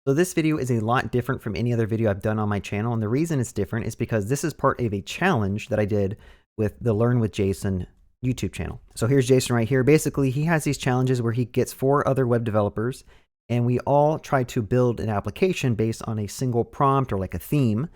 So this video is a lot different from any other video I've done on my channel, and the reason it's different is because this is part of a challenge that I did with the Learn with Jason YouTube channel. So here's Jason right here. Basically, he has these challenges where he gets 4 other web developers, and we all try to build an application based on a single prompt or like a theme.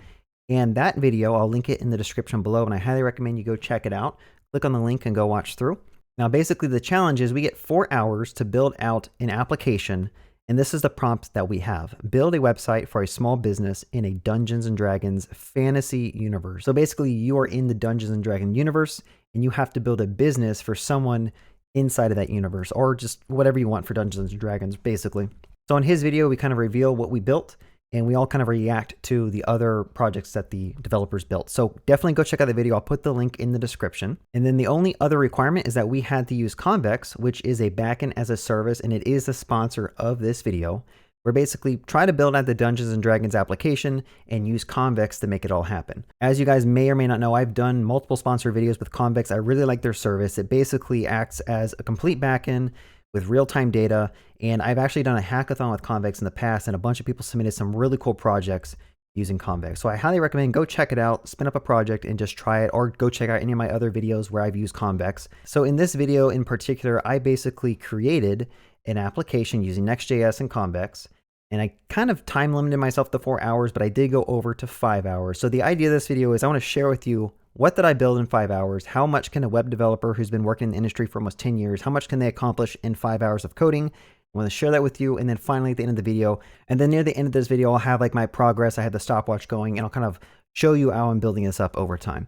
And that video, I'll link it in the description below, and I highly recommend you go check it out. Click on the link and go watch through. Now, basically, the challenge is we get 4 hours to build out an application. And this is the prompt that we have. Build a website for a small business in a Dungeons & Dragons fantasy universe. So basically you are in the Dungeons & Dragons universe and you have to build a business for someone inside of that universe, or just whatever you want for Dungeons & Dragons, basically. So in his video, we kind of reveal what we built, and we all kind of react to the other projects that the developers built. So definitely go check out the video. I'll put the link in the description. And then the only other requirement is that we had to use Convex, which is a backend as a service, and it is the sponsor of this video. We're basically trying to build out the Dungeons & Dragons application and use Convex to make it all happen. As you guys may or may not know, I've done multiple sponsor videos with Convex. I really like their service. It basically acts as a complete backend with real-time data, and I've actually done a hackathon with Convex in the past, and a bunch of people submitted some really cool projects using Convex. So I highly recommend go check it out, spin up a project and just try it, or go check out any of my other videos where I've used Convex. So in this video in particular, I basically created an application using Next.js and Convex, and I kind of time limited myself to 4 hours, but I did go over to 5 hours. So the idea of this video is I want to share with you, what did I build in 5 hours? How much can a web developer who's been working in the industry for almost 10 years, how much can they accomplish in 5 hours of coding? I want to share that with you. And then finally at the end of the video, and then near the end of this video, I'll have like my progress. I have the stopwatch going, and I'll kind of show you how I'm building this up over time.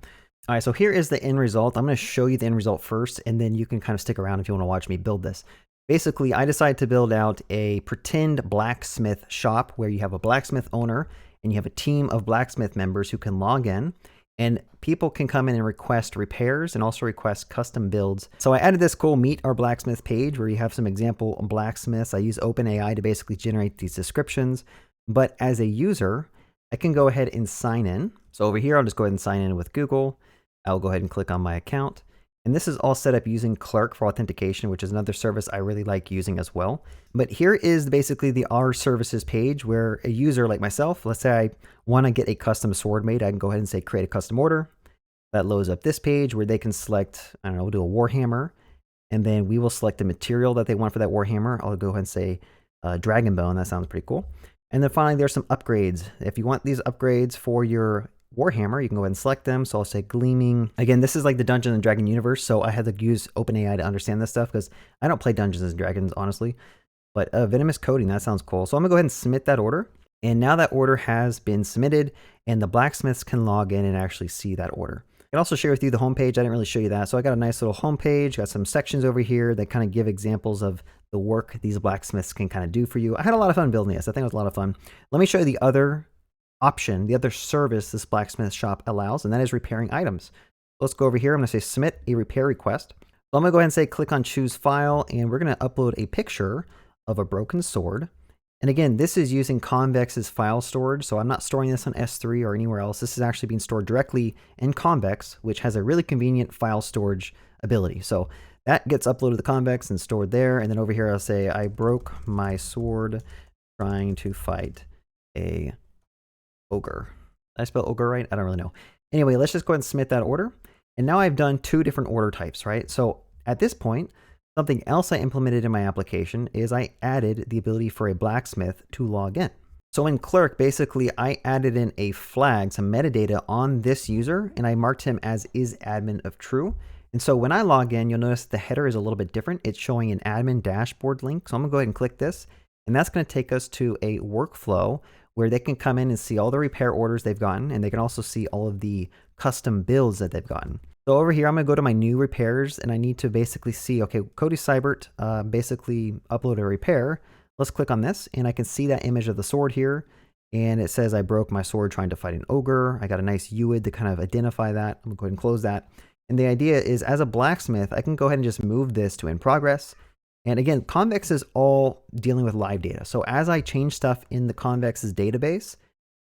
All right, so here is the end result. I'm going to show you the end result first, and then you can kind of stick around if you want to watch me build this. Basically, I decided to build out a pretend blacksmith shop where you have a blacksmith owner and you have a team of blacksmith members who can log in, and people can come in and request repairs and also request custom builds. So I added this cool Meet Our Blacksmith page where you have some example blacksmiths. I use OpenAI to basically generate these descriptions. But as a user, I can go ahead and sign in. So over here, I'll just go ahead and sign in with Google. I'll go ahead and click on my account. And this is all set up using Clerk for authentication, which is another service I really like using as well. But here is basically the Our Services page where a user like myself, let's say I want to get a custom sword made, I can go ahead and say create a custom order. That loads up this page where they can select, I don't know, we'll do a Warhammer, and then we will select the material that they want for that Warhammer. I'll go ahead and say Dragon Bone. That sounds pretty cool. And then finally, there's some upgrades. If you want these upgrades for your Warhammer, you can go ahead and select them. So I'll say Gleaming. Again, this is like the Dungeons and Dragons universe, so I had to use OpenAI to understand this stuff because I don't play Dungeons and Dragons, honestly. But Venomous Coating, that sounds cool. So I'm gonna go ahead and submit that order. And now that order has been submitted, and the blacksmiths can log in and actually see that order. I can also share with you the homepage. I didn't really show you that. So I got a nice little homepage, got some sections over here that kind of give examples of the work these blacksmiths can kind of do for you. I had a lot of fun building this. I think it was a lot of fun. Let me show you the other option, the other service this blacksmith shop allows, and that is repairing items. Let's go over here. I'm going to say submit a repair request. So I'm going to go ahead and say click on choose file, and we're going to upload a picture of a broken sword. And again, this is using Convex's file storage, so I'm not storing this on S3 or anywhere else. This is actually being stored directly in Convex, which has a really convenient file storage ability. So that gets uploaded to Convex and stored there. And then over here, I'll say I broke my sword trying to fight a ogre. Did I spell ogre right? I don't really know. Anyway, let's just go ahead and submit that order. And now I've done 2 different order types, right? So at this point, something else I implemented in my application is I added the ability for a blacksmith to log in. So in Clerk, basically, I added in a flag, some metadata on this user, and I marked him as is admin of true. And so when I log in, you'll notice the header is a little bit different. It's showing an admin dashboard link. So I'm gonna go ahead and click this, and that's gonna take us to a workflow where they can come in and see all the repair orders they've gotten, and they can also see all of the custom builds that they've gotten. So over here, I'm going to go to my new repairs, and I need to basically see, okay, Cody Seibert basically uploaded a repair. Let's click on this, and I can see that image of the sword here, and it says I broke my sword trying to fight an ogre. I got a nice UID to kind of identify that. I'm going to go ahead and close that. And the idea is, as a blacksmith, I can go ahead and just move this to in progress. And again, Convex is all dealing with live data. So as I change stuff in the Convex's database,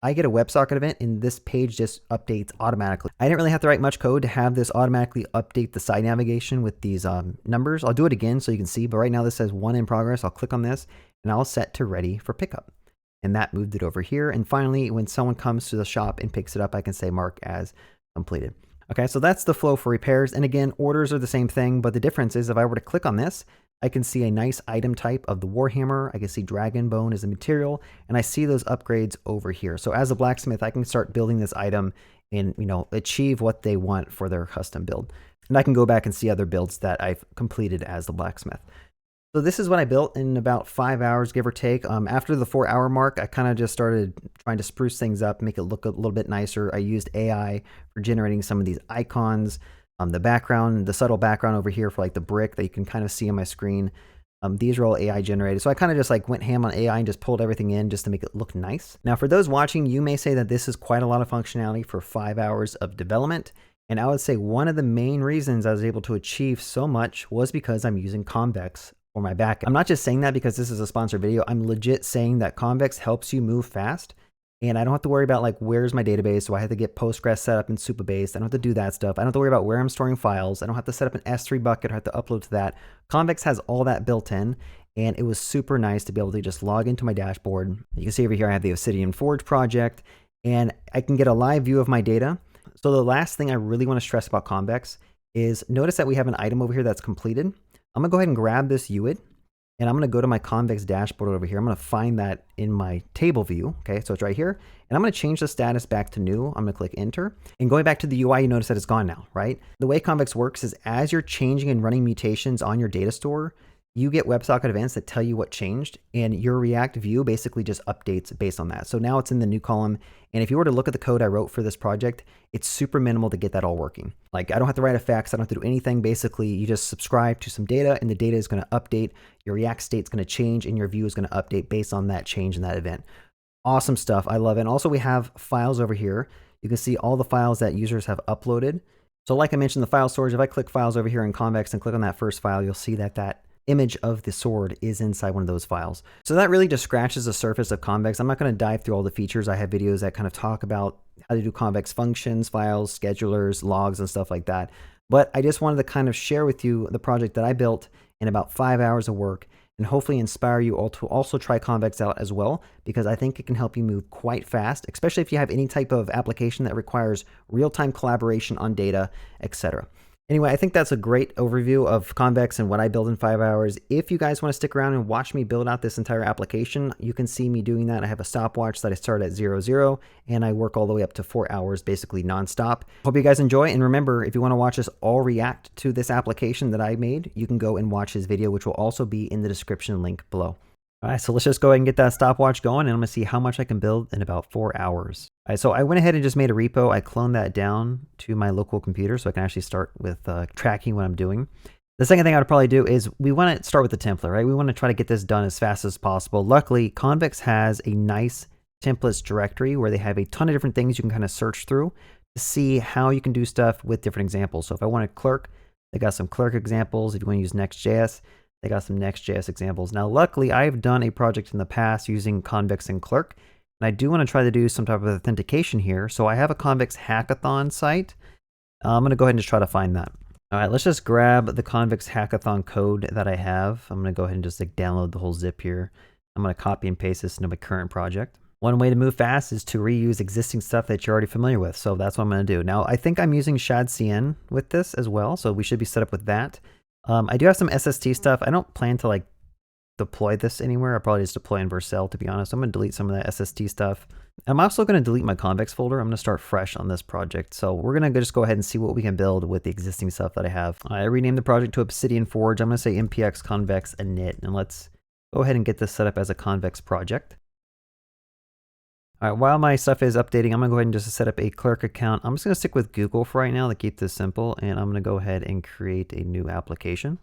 I get a WebSocket event, and this page just updates automatically. I didn't really have to write much code to have this automatically update the site navigation with these numbers. I'll do it again so you can see, but right now this says 1 in progress. I'll click on this, and I'll set to ready for pickup. and that moved it over here. And finally, when someone comes to the shop and picks it up, I can say mark as completed. Okay, so that's the flow for repairs. And again, orders are the same thing, but the difference is if I were to click on this, I can see a nice item type of the Warhammer. I can see Dragon Bone as a material, and I see those upgrades over here. So as a blacksmith, I can start building this item and, you know, achieve what they want for their custom build. And I can go back and see other builds that I've completed as the blacksmith. So this is what I built in about 5 hours, give or take. After the 4-hour mark, I kind of just started trying to spruce things up, make it look a little bit nicer. I used AI for generating some of these icons, the background, the subtle background over here for like the brick that you can kind of see on my screen. These are all AI generated. So I kind of just like went ham on AI and just pulled everything in just to make it look nice. Now for those watching, you may say that this is quite a lot of functionality for 5 hours of development. And I would say one of the main reasons I was able to achieve so much was because I'm using Convex for my backend. I'm not just saying that because this is a sponsored video. I'm legit saying that Convex helps you move fast. And I don't have to worry about like, where's my database? So I have to get Postgres set up in Supabase. I don't have to do that stuff. I don't have to worry about where I'm storing files. I don't have to set up an S3 bucket or have to upload to that. Convex has all that built in. And it was super nice to be able to just log into my dashboard. You can see over here, I have the Obsidian Forge project, and I can get a live view of my data. So the last thing I really want to stress about Convex is notice that we have an item over here that's completed. I'm going to go ahead and grab this UID, and I'm going to go to my Convex dashboard over here. I'm going to find that in my table view. Okay, so it's right here. And I'm going to change the status back to new. I'm going to click enter. And going back to the UI, you notice that it's gone now, right? The way Convex works is as you're changing and running mutations on your data store, you get WebSocket events that tell you what changed, and your React view basically just updates based on that. So now it's in the new column. And if you were to look at the code I wrote for this project, it's super minimal to get that all working. Like I don't have to write effects. I don't have to do anything. Basically, you just subscribe to some data and the data is going to update. Your React state's going to change and your view is going to update based on that change in that event. Awesome stuff. I love it. And also we have files over here. You can see all the files that users have uploaded. So like I mentioned, the file storage, if I click files over here in Convex and click on that first file, you'll see that that image of the sword is inside one of those files. So that really just scratches the surface of Convex. I'm not going to dive through all the features. I have videos that kind of talk about how to do Convex functions, files, schedulers, logs, and stuff like that. But I just wanted to kind of share with you the project that I built in about 5 hours of work and hopefully inspire you all to also try Convex out as well, because I think it can help you move quite fast, especially if you have any type of application that requires real-time collaboration on data, etc. Anyway, I think that's a great overview of Convex and what I build in 5 hours. If you guys want to stick around and watch me build out this entire application, you can see me doing that. I have a stopwatch that I start at 00, and I work all the way up to 4 hours, basically nonstop. Hope you guys enjoy. And remember, if you want to watch us all react to this application that I made, you can go and watch his video, which will also be in the description link below. All right, so let's just go ahead and get that stopwatch going, and I'm going to see how much I can build in about 4 hours. All right, so I went ahead and just made a repo. I cloned that down to my local computer so I can actually start with tracking what I'm doing. The second thing I would probably do is we want to start with the template, right? We want to try to get this done as fast as possible. Luckily, Convex has a nice templates directory where they have a ton of different things you can kind of search through to see how you can do stuff with different examples. So if I want a clerk, they got some clerk examples. If you want to use Next.js, they got some Next.js examples. Now, luckily, I've done a project in the past using Convex and Clerk, and I do want to try to do some type of authentication here. So I have a Convex hackathon site. I'm going to go ahead and just try to find that. All right, let's just grab the Convex hackathon code that I have. I'm going to go ahead and just like download the whole zip here. I'm going to copy and paste this into my current project. One way to move fast is to reuse existing stuff that you're already familiar with. So that's what I'm going to do. Now, I think I'm using ShadCN with this as well, so we should be set up with that. I do have some SST stuff. I don't plan to like deploy this anywhere. I'll probably just deploy in Vercel, to be honest. I'm going to delete some of that SST stuff. I'm also going to delete my Convex folder. I'm going to start fresh on this project. So we're going to just go ahead and see what we can build with the existing stuff that I have. I renamed the project to Obsidian Forge. I'm going to say MPX Convex init, and let's go ahead and get this set up as a Convex project. All right, while my stuff is updating, I'm going to go ahead and just set up a clerk account. I'm just going to stick with Google for right now to keep this simple, and I'm going to go ahead and create a new application.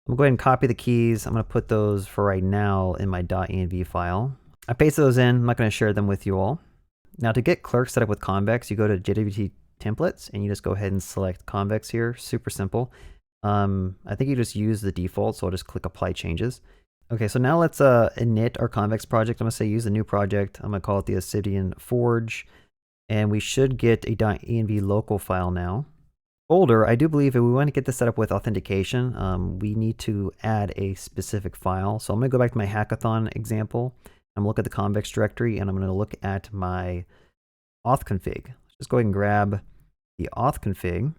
I'm going to go ahead and copy the keys. I'm going to put those for right now in my .env file. I pasted those in. I'm not going to share them with you all. Now, to get clerk set up with Convex, you go to JWT templates, and you just go ahead and select Convex here. Super simple. I think you just use the default, so I'll just click Apply Changes. Okay, so now let's init our Convex project. I'm going to say use a new project. I'm going to call it the Obsidian Forge. And we should get a .env local file now. Folder, I do believe if we want to get this set up with authentication, we need to add a specific file. So I'm going to go back to my hackathon example. I'm gonna look at the convex directory and I'm gonna look at my auth config. Let's just go ahead and grab the auth config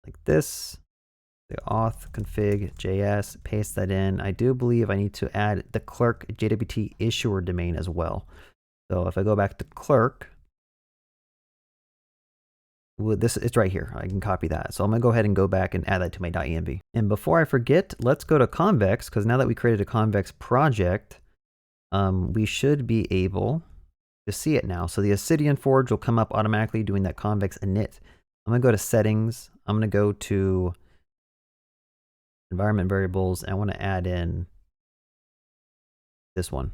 like this, the auth config JS, paste that in. I do believe I need to add the clerk JWT issuer domain as well. So if I go back to clerk, it's right here. I can copy that. So I'm gonna go ahead and go back and add that to my .env. And before I forget, let's go to convex, because now that we created a convex project, we should be able to see it now. So the Obsidian Forge will come up automatically doing that convex init. I'm gonna go to settings. I'm gonna go to environment variables, and I want to add in this one.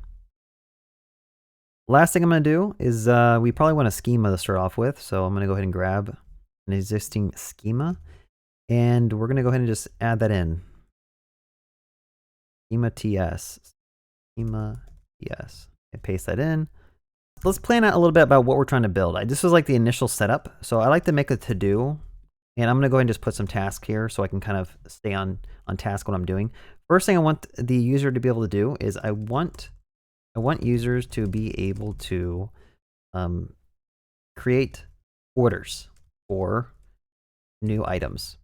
Last thing I'm going to do is we probably want a schema to start off with. So I'm going to go ahead and grab an existing schema, and we're going to go ahead and just add that in. Schema TS. Schema TS. And paste that in. Let's plan out a little bit about what we're trying to build. This is like the initial setup. So I like to make a to-do, and I'm going to go ahead and just put some tasks here so I can kind of stay on task what I'm doing. First thing I want the user to be able to do is I want users to be able to create orders for new items.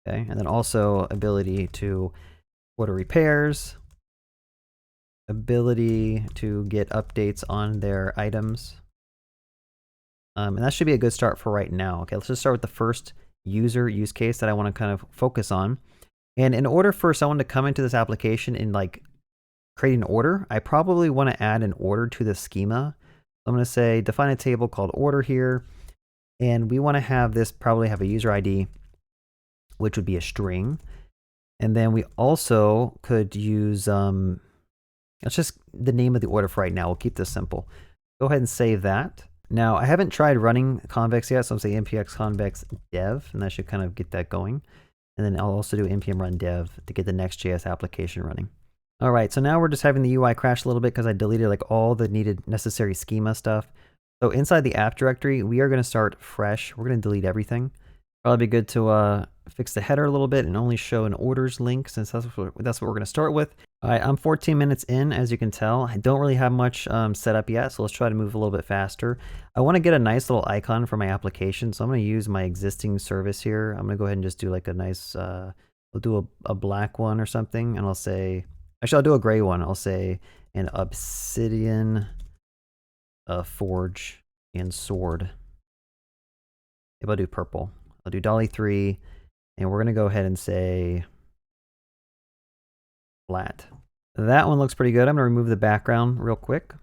Okay, and then also ability to order repairs, ability to get updates on their items. And that should be a good start for right now. Okay, let's just start with the first user use case that I want to kind of focus on. And in order for someone to come into this application and like create an order, I probably want to add an order to the schema. I'm going to say define a table called order here. And we want to have this probably have a user ID, which would be a string. And then we also could use, it's just the name of the order for right now. We'll keep this simple. Go ahead and save that. Now, I haven't tried running convex yet, so I'm saying npx convex dev, and that should kind of get that going. And then I'll also do npm run dev to get the Next.js application running. All right, so now we're just having the UI crash a little bit because I deleted like all the needed necessary schema stuff. So inside the app directory, we are going to start fresh. We're going to delete everything. Probably be good to fix the header a little bit and only show an orders link, since that's what we're going to start with. All right, I'm 14 minutes in, as you can tell. I don't really have much set up yet, so let's try to move a little bit faster. I want to get a nice little icon for my application, so I'm going to use my existing service here. I'm going to go ahead and just do like a nice, we'll do a black one or something, and I'll say, actually I'll do a gray one. I'll say an Obsidian Forge and Sword. Maybe I'll do purple. I'll do Dolly 3, and we're going to go ahead and say flat. That one looks pretty good. I'm going to remove the background real quick.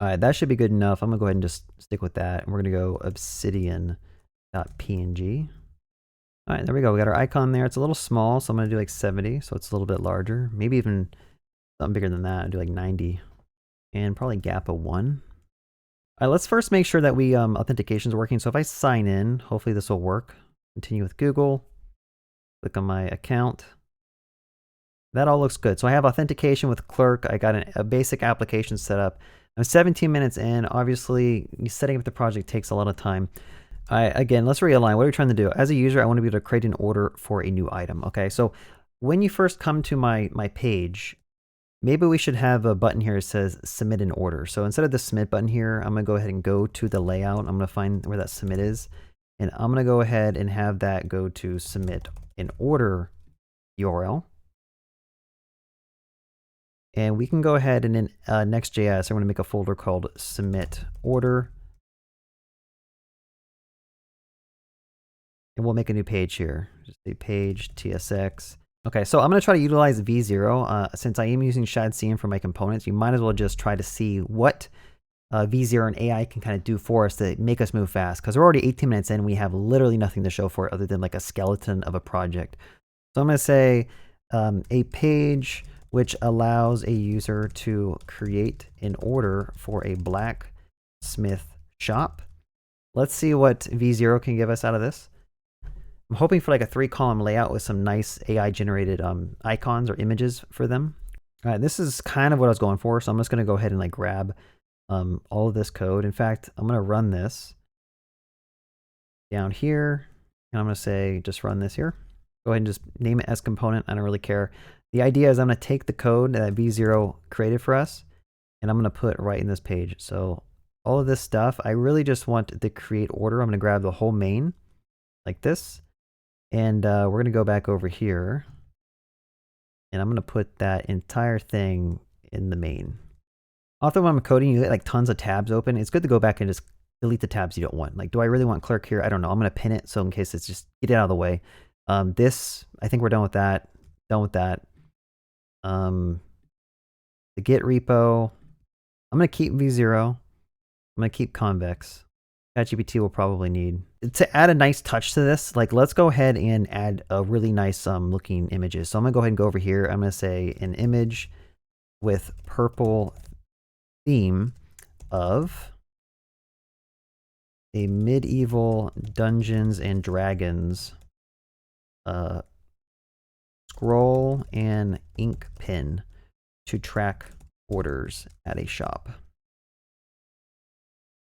All right, that should be good enough. I'm going to go ahead and just stick with that. And we're going to go obsidian.png. All right, there we go. We got our icon there. It's a little small, so I'm going to do like 70, so it's a little bit larger. Maybe even something bigger than that. I'll do like 90. And probably gap of 1. All right, let's first make sure that we authentication is working. So if I sign in, hopefully this will work. Continue with Google. Click on my account. That all looks good. So I have authentication with Clerk. I got a basic application set up. I'm 17 minutes in. Obviously, setting up the project takes a lot of time. Again, let's realign. What are we trying to do? As a user, I want to be able to create an order for a new item. Okay, so when you first come to my page, maybe we should have a button here that says submit an order. So instead of the submit button here, I'm going to go ahead and go to the layout. I'm going to find where that submit is. And I'm going to go ahead and have that go to submit an order URL. And we can go ahead and in Next.js, I'm going to make a folder called submit order. And we'll make a new page here. Just say page TSX. Okay, so I'm going to try to utilize V0. Since I am using ShadCN for my components, you might as well just try to see what V0 and AI can kind of do for us to make us move fast. Because we're already 18 minutes in, we have literally nothing to show for it other than like a skeleton of a project. So I'm going to say a page which allows a user to create an order for a blacksmith shop. Let's see what V0 can give us out of this. I'm hoping for like a 3-column layout with some nice AI generated icons or images for them. All right, this is kind of what I was going for. So I'm just going to go ahead and like grab all of this code. In fact, I'm going to run this down here, and I'm going to say just run this here. Go ahead and just name it as component. I don't really care. The idea is I'm going to take the code that V0 created for us, and I'm going to put right in this page. So all of this stuff, I really just want the create order. I'm going to grab the whole main like this, and we're going to go back over here, and I'm going to put that entire thing in the main. Often when I'm coding, you get like tons of tabs open. It's good to go back and just delete the tabs you don't want. Like, do I really want clerk here? I don't know. I'm going to pin it, so in case it's just get it out of the way. This, I think we're done with that. Done with that. The Git repo, I'm going to keep V0. I'm going to keep convex. ChatGPT will probably need. To add a nice touch to this, like let's go ahead and add a really nice looking images. So I'm going to go ahead and go over here. I'm going to say an image with purple theme of a medieval Dungeons and Dragons scroll and ink pen to track orders at a shop.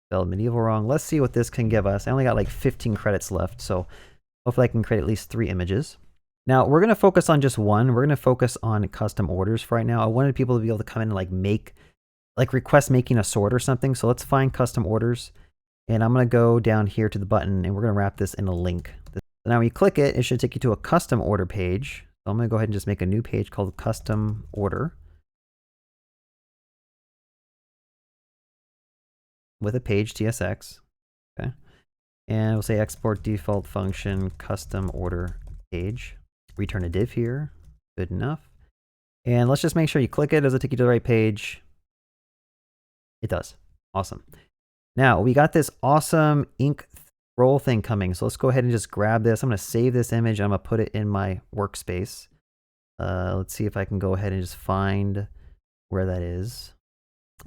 Spelled medieval wrong. Let's see what this can give us. I only got like 15 credits left, so hopefully I can create at least 3 images. Now we're going to focus on just one. We're going to focus on custom orders for right now. I wanted people to be able to come in and like request making a sword or something. So let's find custom orders, and I'm going to go down here to the button, and we're going to wrap this in a link. Now when you click it, it should take you to a custom order page. So I'm going to go ahead and just make a new page called custom order with a page TSX. Okay. And we'll say export default function custom order page. Return a div here. Good enough. And let's just make sure you click it. Does it take you to the right page? It does. Awesome. Now we got this awesome ink roll thing coming. So let's go ahead and just grab this. I'm going to save this image. I'm going to put it in my workspace. Let's see if I can go ahead and just find where that is.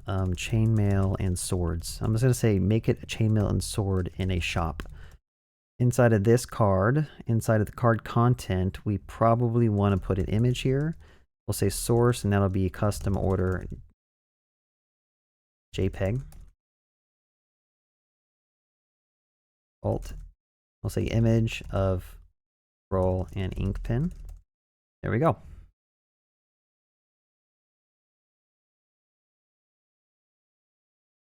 Chainmail and swords. I'm just going to say make it a chainmail and sword in a shop. Inside of this card, inside of the card content, we probably want to put an image here. We'll say source, and that'll be custom order JPEG. Alt. We'll say image of scroll and ink pen. There we go.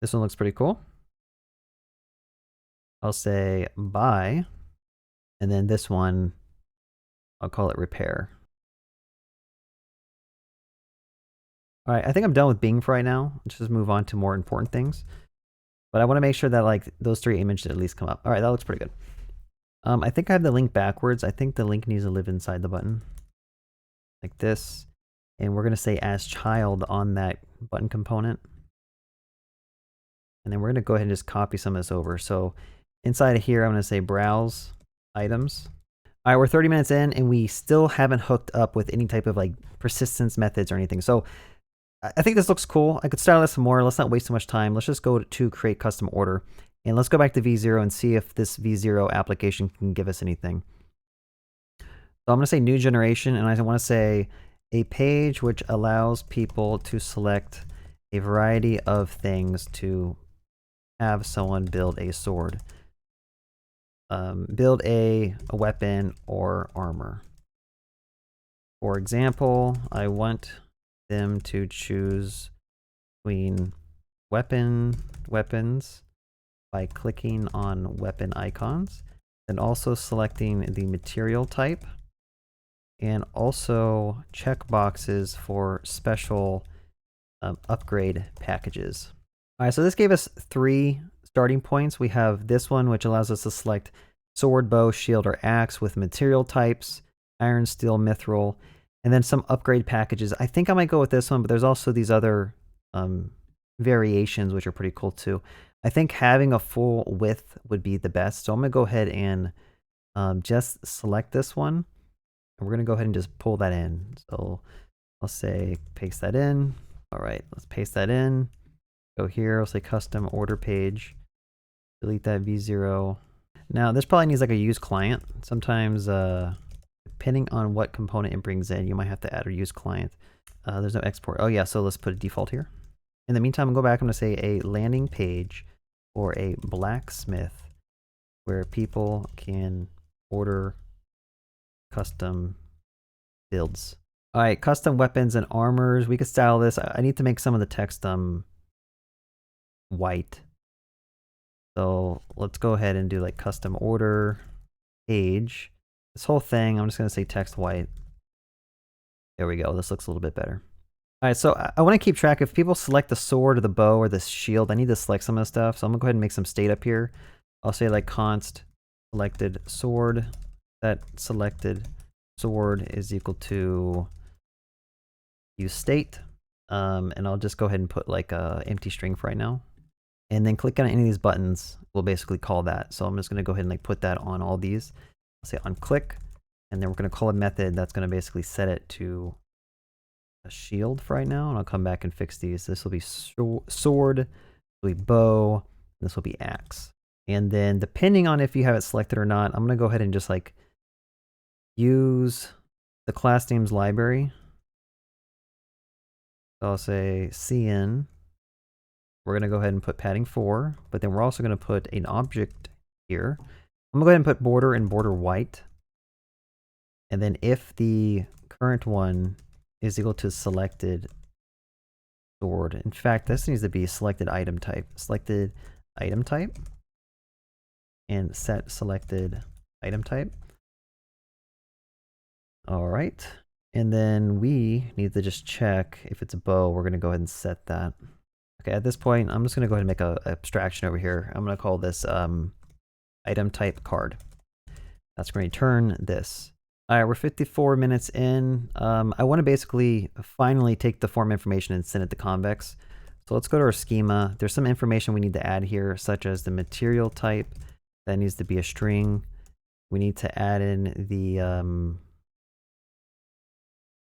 This one looks pretty cool. I'll say buy, and then this one, I'll call it repair. All right, I think I'm done with Bing for right now. Let's just move on to more important things. But I want to make sure that like those 3 images at least come up. All right, that looks pretty good. I think I have the link backwards. I think the link needs to live inside the button like this. And we're going to say as child on that button component. And then we're going to go ahead and just copy some of this over. So inside of here, I'm going to say browse items. All right, we're 30 minutes in and we still haven't hooked up with any type of like persistence methods or anything. So I think this looks cool. I could style this some more. Let's not waste too much time. Let's just go to create custom order. And let's go back to V0 and see if this V0 application can give us anything. So I'm going to say new generation, and I want to say a page which allows people to select a variety of things to have someone build a sword. Build a weapon or armor. For example, I want them to choose between weapons by clicking on weapon icons, and also selecting the material type, and also check boxes for special upgrade packages. All right, so this gave us 3 starting points. We have this one, which allows us to select sword, bow, shield, or axe with material types, iron, steel, mithril, and then some upgrade packages. I think I might go with this one, but there's also these other variations, which are pretty cool too. I think having a full width would be the best. So I'm going to go ahead and just select this one. And we're going to go ahead and just pull that in. So I'll say paste that in. All right, let's paste that in. Go here, I'll say custom order page. Delete that V0. Now this probably needs like a use client. Sometimes depending on what component it brings in, you might have to add a use client. There's no export. Oh yeah, so let's put a default here. In the meantime, I'll go back. I'm going to say a landing page or a blacksmith where people can order custom builds. All right, custom weapons and armors. We could style this. I need to make some of the text white. So let's go ahead and do like custom order page. This whole thing, I'm just gonna say text white. There we go. This looks a little bit better. All right, so I want to keep track. If people select the sword or the bow or the shield, I need to select some of the stuff. So I'm gonna go ahead and make some state up here. I'll say like const selected sword. That selected sword is equal to use state. And I'll just go ahead and put like a empty string for right now. And then click on any of these buttons will basically call that. So I'm just gonna go ahead and like put that on all these. I'll say on click, and then we're gonna call a method that's gonna basically set it to a shield for right now, and I'll come back and fix these. This will be sword, this will be bow, this will be axe. And then depending on if you have it selected or not, I'm gonna go ahead and just like use the class names library. So I'll say cn. We're gonna go ahead and put padding 4, but then we're also gonna put an object here. I'm gonna go ahead and put border and border white. And then if the current one is equal to selected sword. In fact, this needs to be selected item type. Selected item type. And set selected item type. All right. And then we need to just check if it's a bow. We're going to go ahead and set that. Okay, at this point, I'm just going to go ahead and make an abstraction over here. I'm going to call this item type card. That's going to return this. All right, we're 54 minutes in. I want to basically finally take the form information and send it to convex. So let's go to our schema. There's some information we need to add here, such as the material type. That needs to be a string. We need to add in the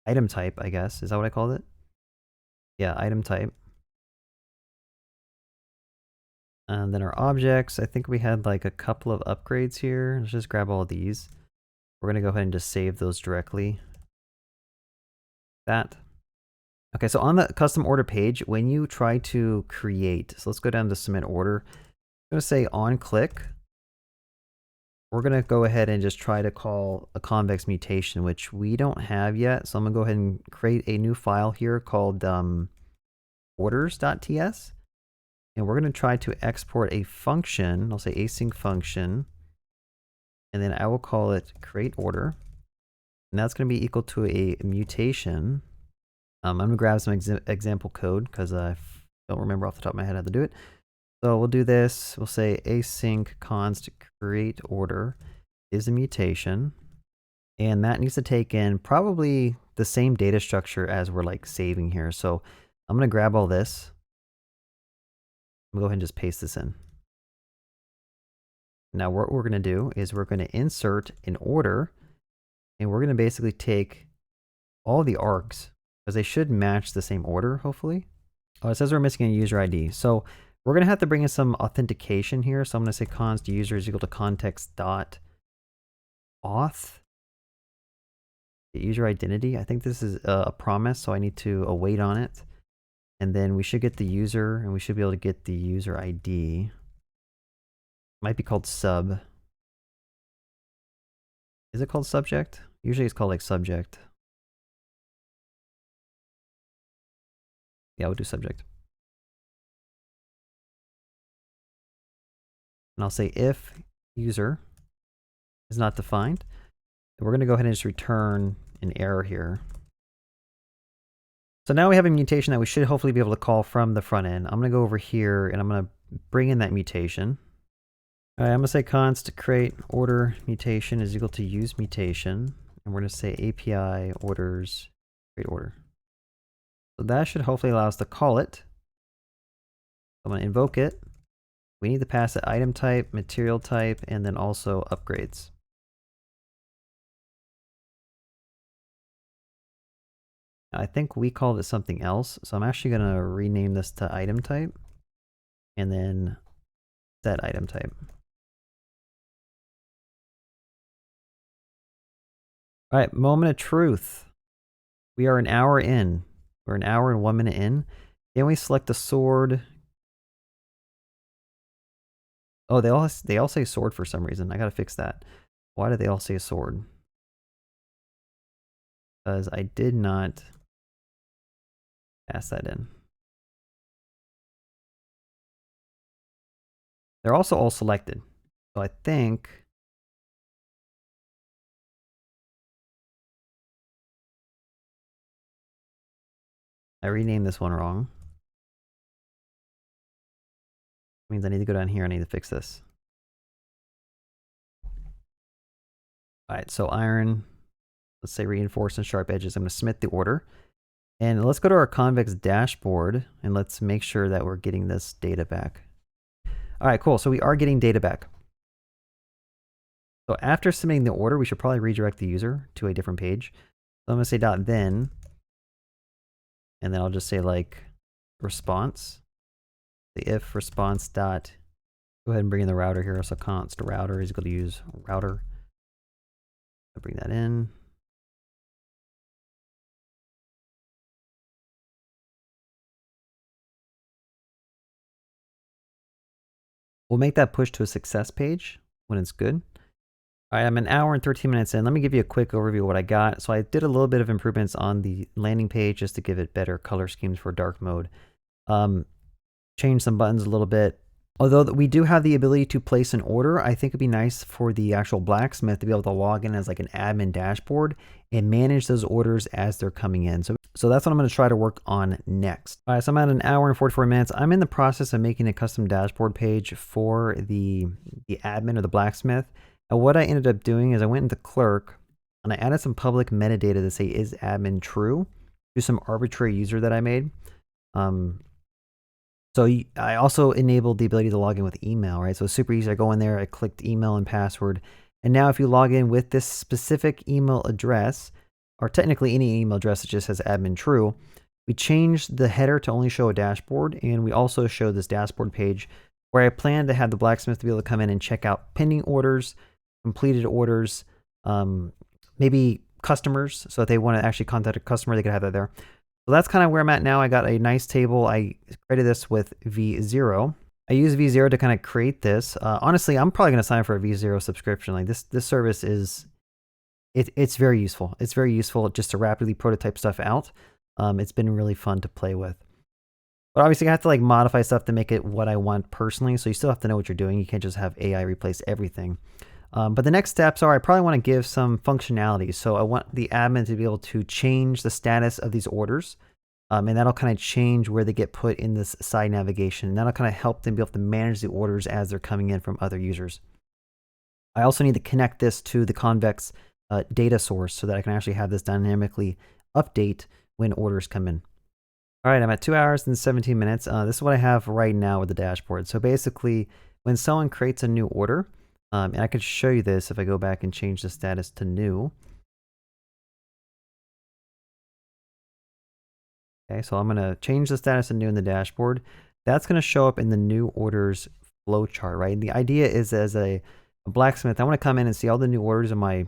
item type, I guess. Is that what I called it? Yeah, item type. And then our objects, I think we had like a couple of upgrades here. Let's just grab all of these. We're gonna go ahead and just save those directly. That. Okay, so on the custom order page, when you try to create, so let's go down to submit order. I'm gonna say on click. We're gonna go ahead and just try to call a convex mutation, which we don't have yet. So I'm gonna go ahead and create a new file here called orders.ts. And we're gonna try to export a function. I'll say async function. And then I will call it create order. And that's going to be equal to a mutation. I'm going to grab some example code because I don't remember off the top of my head how to do it. So we'll do this. We'll say async const create order is a mutation. And that needs to take in probably the same data structure as we're like saving here. So I'm going to grab all this. I'm going to go ahead and just paste this in. Now what we're going to do is we're going to insert an order, and we're going to basically take all the args because they should match the same order, hopefully. Oh, it says we're missing a user ID. So we're going to have to bring in some authentication here. So I'm going to say const user is equal to context dot auth. The user identity. I think this is a promise, so I need to await on it. And then we should get the user, and we should be able to get the user ID. Might be called sub. Is it called subject? Usually it's called like subject. Yeah, we'll do subject. And I'll say if user is not defined, we're going to go ahead and just return an error here. So now we have a mutation that we should hopefully be able to call from the front end. I'm going to go over here and I'm going to bring in that mutation. All right, I'm going to say const create order mutation is equal to use mutation. And we're going to say API orders create order. So that should hopefully allow us to call it. I'm going to invoke it. We need to pass it item type, material type, and then also upgrades. I think we called it something else. So I'm actually going to rename this to item type and then set item type. All right, moment of truth. We are an hour in. We're an hour and 1 minute in. Then we select the sword. Oh, they all say sword for some reason. I gotta fix that. Why do they all say sword? because I did not pass that in. They're also all selected. So I think I renamed this one wrong. Means I need to go down here. I need to fix this. All right, so iron, let's say reinforce and sharp edges. I'm going to submit the order. And let's go to our convex dashboard and let's make sure that we're getting this data back. All right, cool. So we are getting data back. So after submitting the order, we should probably redirect the user to a different page. So I'm going to say .then, and then I'll just say like response. The if response dot, go ahead and bring in the router here. So const router is going to use router. I'll bring that in. We'll make that push to a success page when it's good. All right, I'm an hour and 13 minutes in. Let me give you a quick overview of what I got. So I did a little bit of improvements on the landing page just to give it better color schemes for dark mode. Changed some buttons a little bit. Although we do have the ability to place an order, I think it'd be nice for the actual blacksmith to be able to log in as like an admin dashboard and manage those orders as they're coming in. So that's what I'm going to try to work on next. All right, so I'm at an hour and 44 minutes. I'm in the process of making a custom dashboard page for the admin or the blacksmith. And what I ended up doing is I went into Clerk and I added some public metadata to say is admin true to some arbitrary user that I made. So I also enabled the ability to log in with email, right? So it's super easy. I go in there, I clicked email and password. And now if you log in with this specific email address, or technically any email address that just says admin true, we changed the header to only show a dashboard. And we also show this dashboard page where I plan to have the blacksmith to be able to come in and check out pending orders, completed orders, maybe customers. So if they want to actually contact a customer, they could have that there. So that's kind of where I'm at now. I got a nice table. I created this with V0. I use V0 to kind of create this. Honestly, I'm probably going to sign up for a V0 subscription. Like this service is, it's very useful. It's very useful just to rapidly prototype stuff out. It's been really fun to play with. But obviously I have to like modify stuff to make it what I want personally. So you still have to know what you're doing. You can't just have AI replace everything. But the next steps are I probably want to give some functionality. So I want the admin to be able to change the status of these orders. And that'll kind of change where they get put in this side navigation. And that'll kind of help them be able to manage the orders as they're coming in from other users. I also need to connect this to the Convex data source so that I can actually have this dynamically update when orders come in. All right, I'm at 2 hours and 17 minutes. This is what I have right now with the dashboard. So basically, when someone creates a new order, and I could show you this if I go back and change the status to new. Okay, so I'm going to change the status to new in the dashboard. That's going to show up in the new orders flowchart, right? And the idea is as a blacksmith, I want to come in and see all the new orders in my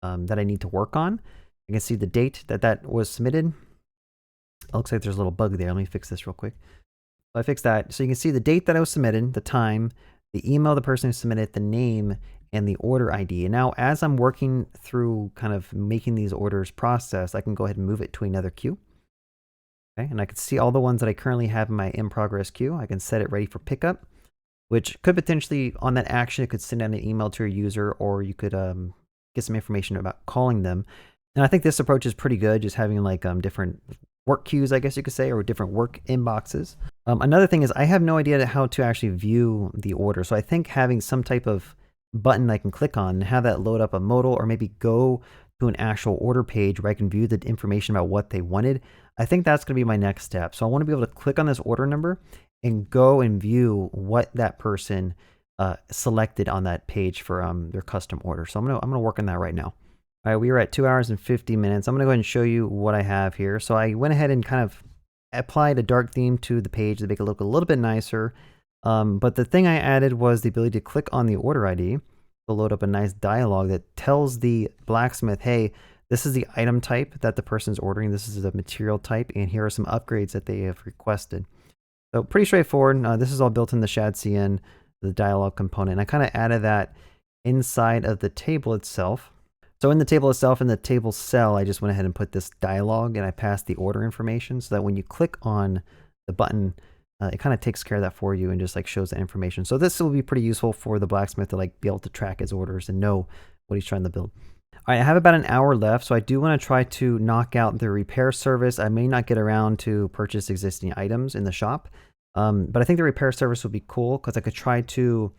that I need to work on. I can see the date that was submitted. It looks like there's a little bug there. Let me fix this real quick. So I fixed that. So you can see the date that I was submitted, the time, the email the person who submitted, the name, and the order ID. And now as I'm working through kind of making these orders process, I can go ahead and move it to another queue. Okay, and I can see all the ones that I currently have in my in progress queue. I can set it ready for pickup, which could potentially on that action, it could send out an email to your user, or you could get some information about calling them. And I think this approach is pretty good, just having like different work queues, I guess you could say, or different work inboxes. Another thing is I have no idea how to actually view the order. So I think having some type of button I can click on and have that load up a modal, or maybe go to an actual order page where I can view the information about what they wanted. I think that's going to be my next step. So I want to be able to click on this order number and go and view what that person selected on that page for their custom order. So I'm gonna work on that right now. All right, we are at 2 hours and 50 minutes. I'm going to go ahead and show you what I have here. So I went ahead and kind of applied a dark theme to the page to make it look a little bit nicer. But the thing I added was the ability to click on the order ID to load up a nice dialog that tells the blacksmith, hey, this is the item type that the person's ordering. This is the material type, and here are some upgrades that they have requested. So pretty straightforward. This is all built in the ShadCN, the dialog component. And I kind of added that inside of the table itself. So in the table itself, in the table cell, I just went ahead and put this dialog and I passed the order information so that when you click on the button, it kind of takes care of that for you and just like shows the information. So this will be pretty useful for the blacksmith to like be able to track his orders and know what he's trying to build. All right, I have about an hour left, so I do want to try to knock out the repair service. I may not get around to purchase existing items in the shop, but I think the repair service would be cool because I could try to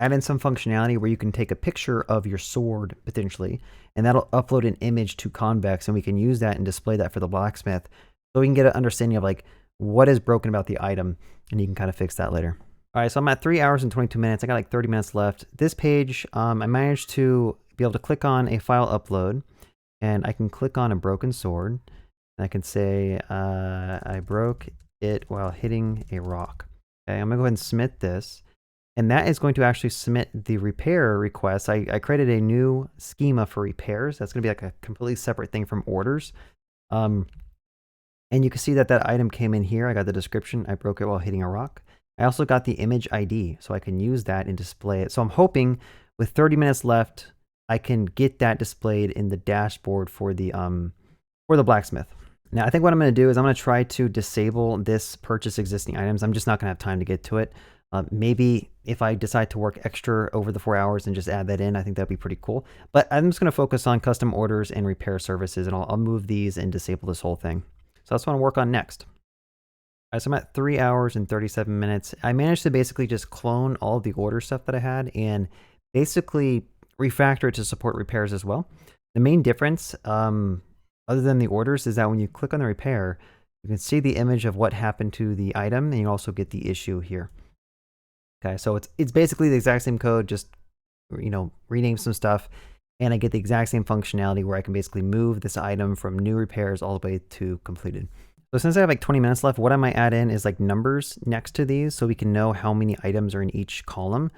add in some functionality where you can take a picture of your sword potentially, and that'll upload an image to Convex, and we can use that and display that for the blacksmith so we can get an understanding of like what is broken about the item, and you can kind of fix that later. All right, so I'm at 3 hours and 22 minutes. I got like 30 minutes left. This page, I managed to be able to click on a file upload, and I can click on a broken sword, and I can say I broke it while hitting a rock. Okay, I'm gonna go ahead and submit this, and that is going to actually submit the repair request. I created a new schema for repairs. That's gonna be like a completely separate thing from orders. And you can see that that item came in here. I got the description. I broke it while hitting a rock. I also got the image ID, so I can use that and display it. So I'm hoping with 30 minutes left, I can get that displayed in the dashboard for the blacksmith. Now, I think what I'm going to do is I'm going to try to disable this purchase existing items. I'm just not going to have time to get to it. Maybe if I decide to work extra over the 4 hours and just add that in, I think that'd be pretty cool. But I'm just going to focus on custom orders and repair services, and I'll move these and disable this whole thing. So that's what I want to work on next. All right, so I'm at 3 hours and 37 minutes. I managed to basically just clone all the order stuff that I had and basically refactor it to support repairs as well. The main difference, other than the orders, is that when you click on the repair, you can see the image of what happened to the item, and you also get the issue here. Okay, so it's basically the exact same code, just rename some stuff, and I get the exact same functionality where I can basically move this item from new repairs all the way to completed. So since I have like 20 minutes left, what I might add in is like numbers next to these so we can know how many items are in each column.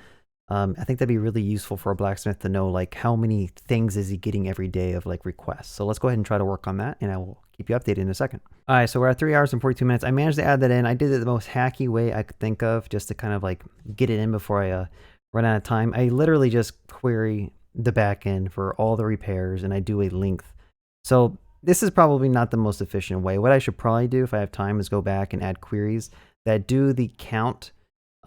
I think that'd be really useful for a blacksmith to know like how many things is he getting every day of like requests. So let's go ahead and try to work on that, and I will keep you updated in a second. All right, so we're at 3 hours and 42 minutes. I managed to add that in. I did it the most hacky way I could think of just to kind of like get it in before I run out of time. I literally just query the backend for all the repairs, and I do a length. So this is probably not the most efficient way. What I should probably do if I have time is go back and add queries that do the count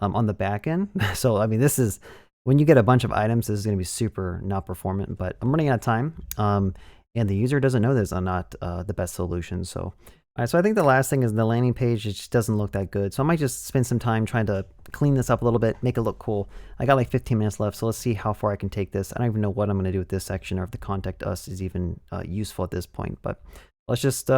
on the back end. So, I mean, this is, when you get a bunch of items, this is going to be super not performant, but I'm running out of time. And the user doesn't know this are not the best solution. So, all right, so I think the last thing is the landing page. It just doesn't look that good. So I might just spend some time trying to clean this up a little bit, make it look cool. I got like 15 minutes left, so let's see how far I can take this. I don't even know what I'm going to do with this section or if the contact us is even useful at this point, but let's just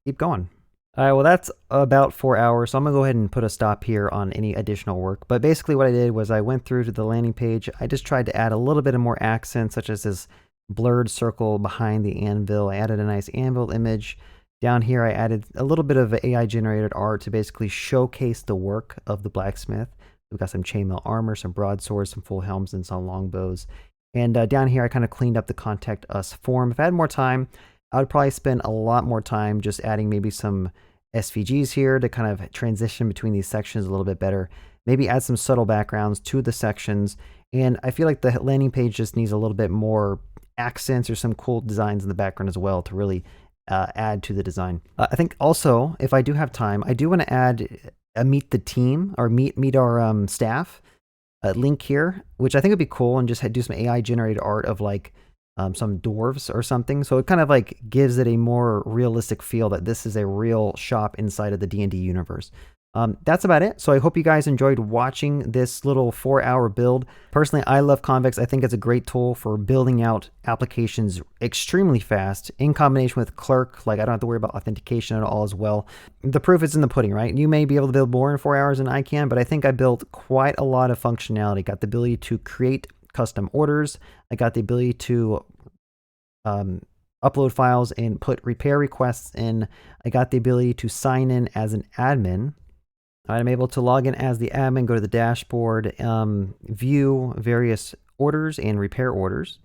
keep going. All right, well, that's about 4 hours, so I'm going to go ahead and put a stop here on any additional work. But basically what I did was I went through to the landing page. I just tried to add a little bit of more accents, such as this blurred circle behind the anvil. I added a nice anvil image. Down here, I added a little bit of AI-generated art to basically showcase the work of the blacksmith. We've got some chainmail armor, some broadswords, some full helms, and some longbows. And down here, I kind of cleaned up the contact us form. If I had more time, I would probably spend a lot more time just adding maybe some SVGs here to kind of transition between these sections a little bit better. Maybe add some subtle backgrounds to the sections. And I feel like the landing page just needs a little bit more accents or some cool designs in the background as well to really add to the design. I think also, if I do have time, I do want to add a meet the team or meet our staff link here, which I think would be cool, and just do some AI generated art of like some dwarves or something. So it kind of like gives it a more realistic feel that this is a real shop inside of the D&D universe. That's about it. So I hope you guys enjoyed watching this little 4-hour build. Personally, I love Convex. I think it's a great tool for building out applications extremely fast in combination with Clerk. Like I don't have to worry about authentication at all as well. The proof is in the pudding, right? You may be able to build more in 4 hours than I can, but I think I built quite a lot of functionality. Got the ability to create custom orders. I got the ability to upload files and put repair requests in. I got the ability to sign in as an admin. I'm able to log in as the admin, go to the dashboard, view various orders and repair orders.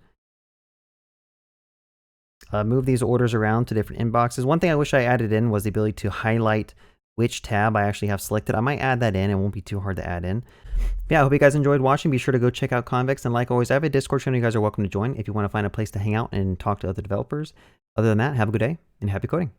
Move these orders around to different inboxes. One thing I wish I added in was the ability to highlight which tab I actually have selected. I might add that in. It won't be too hard to add in. Yeah, I hope you guys enjoyed watching. Be sure to go check out Convex. And like always, I have a Discord channel you guys are welcome to join if you want to find a place to hang out and talk to other developers. Other than that, have a good day and happy coding.